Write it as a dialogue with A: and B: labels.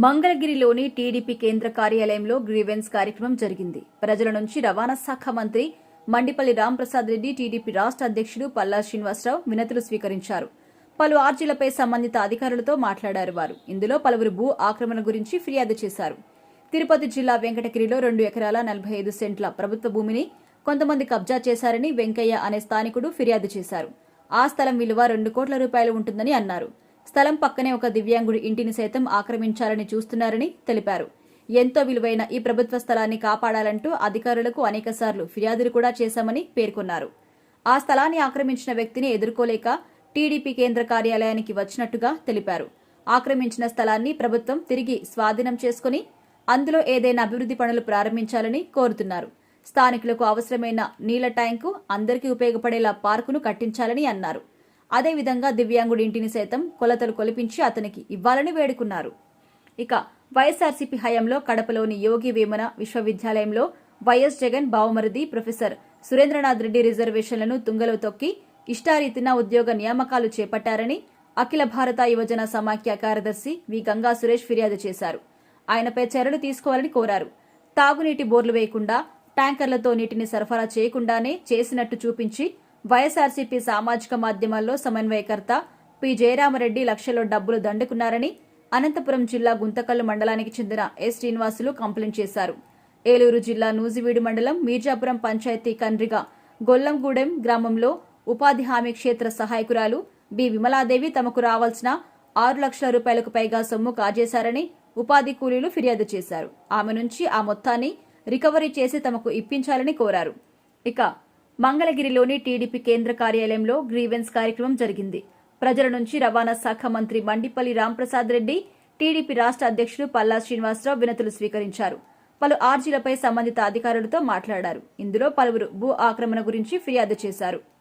A: మంగళగిరిలోని టీడీపీ కేంద్ర కార్యాలయంలో గ్రీవెన్స్ కార్యక్రమం జరిగింది. ప్రజల నుంచి రవాణా శాఖ మంత్రి మండిపల్లి రాంప్రసాద్ రెడ్డి, టీడీపీ రాష్ట్ర అధ్యక్షుడు పల్లా శ్రీనివాసరావు వినతులు స్వీకరించారు. పలు ఆర్జీలపై సంబంధిత అధికారులతో మాట్లాడారు. వారు ఇందులో పలువురు భూ ఆక్రమణ గురించి ఫిర్యాదు చేశారు. తిరుపతి జిల్లా వెంకటగిరిలో 2 ఎకరాల 45 సెంట్ల ప్రభుత్వ భూమిని కొంతమంది కబ్జా చేశారని వెంకయ్య అనే స్థానికుడు ఫిర్యాదు చేశారు. ఆ స్థలం విలువ 2 కోట్ల రూపాయలు ఉంటుందని అన్నారు. స్థలం పక్కనే ఒక దివ్యాంగుడి ఇంటిని సైతం ఆక్రమించాలని చూస్తున్నారని తెలిపారు. ఎంతో విలువైన ఈ ప్రభుత్వ స్థలాన్ని కాపాడాలంటూ అధికారులకు అనేకసార్లు ఫిర్యాదులు కూడా చేశామని పేర్కొన్నారు. ఆ స్థలాన్ని ఆక్రమించిన వ్యక్తిని ఎదుర్కోలేక టీడీపీ కేంద్ర కార్యాలయానికి వచ్చినట్టుగా తెలిపారు. ఆక్రమించిన స్థలాన్ని ప్రభుత్వం తిరిగి స్వాధీనం చేసుకుని అందులో ఏదైనా అభివృద్ధి పనులు ప్రారంభించాలని కోరుతున్నారు. స్థానికులకు అవసరమైన నీళ్ల ట్యాంకు, అందరికీ ఉపయోగపడేలా పార్కును కట్టించాలని అన్నారు. అదేవిధంగా దివ్యాంగుడి ఇంటిని సైతం కొలతలు కొలిపించి అతనికి ఇవ్వాలని వేడుకున్నారు. ఇక వైఎస్ఆర్సీపీ హయాంలో కడపలోని యోగి వేమన విశ్వవిద్యాలయంలో వైఎస్ జగన్ బావమరిది ప్రొఫెసర్ సురేంద్రనాథ్ రెడ్డి రిజర్వేషన్లను తుంగలో తొక్కి ఇష్టారీతిన ఉద్యోగ నియామకాలు చేపట్టారని అఖిల భారత యువజన సమాఖ్య కార్యదర్శి వి గంగా సురేష్ ఫిర్యాదు చేశారు. ఆయనపై చర్యలు తీసుకోవాలని కోరారు. తాగునీటి బోర్లు వేయకుండా ట్యాంకర్లతో నీటిని సరఫరా చేయకుండానే చేసినట్టు చూపించి వైఎస్ఆర్సీపీ సామాజిక మాధ్యమాల్లో సమన్వయకర్త పి జయరామరెడ్డి లక్షల్లో డబ్బులు దండుకున్నారని అనంతపురం జిల్లా గుంతకల్లు మండలానికి చెందిన ఎస్ శ్రీనివాసులు కంప్లైంట్ చేశారు. ఏలూరు జిల్లా నూజివీడు మండలం మీర్జాపురం పంచాయతీ కండ్రిగా గొల్లంగూడెం గ్రామంలో ఉపాధి హామీ క్షేత్ర సహాయకురాలు బి విమలాదేవి తమకు రావాల్సిన 6 లక్షల రూపాయలకు పైగా సొమ్ము కాజేశారని ఉపాధి కూలీలు ఫిర్యాదు చేశారు. ఆమె నుంచి ఆ మొత్తాన్ని రికవరీ చేసి తమకు ఇప్పించాలని కోరారు. ఇక మంగళగిరిలోని టీడీపీ కేంద్ర కార్యాలయంలో గ్రీవెన్స్ కార్యక్రమం జరిగింది. ప్రజల నుంచి రవాణా శాఖ మంత్రి మండిపల్లి రాంప్రసాద్ రెడ్డి, టీడీపీ రాష్ట్ర అధ్యక్షుడు పల్లా శ్రీనివాసరావు వినతులు స్వీకరించారు. పలు ఆర్జీలపై సంబంధిత అధికారులతో మాట్లాడారు. ఇందులో పలువురు భూ ఆక్రమణ గురించి ఫిర్యాదు చేశారు.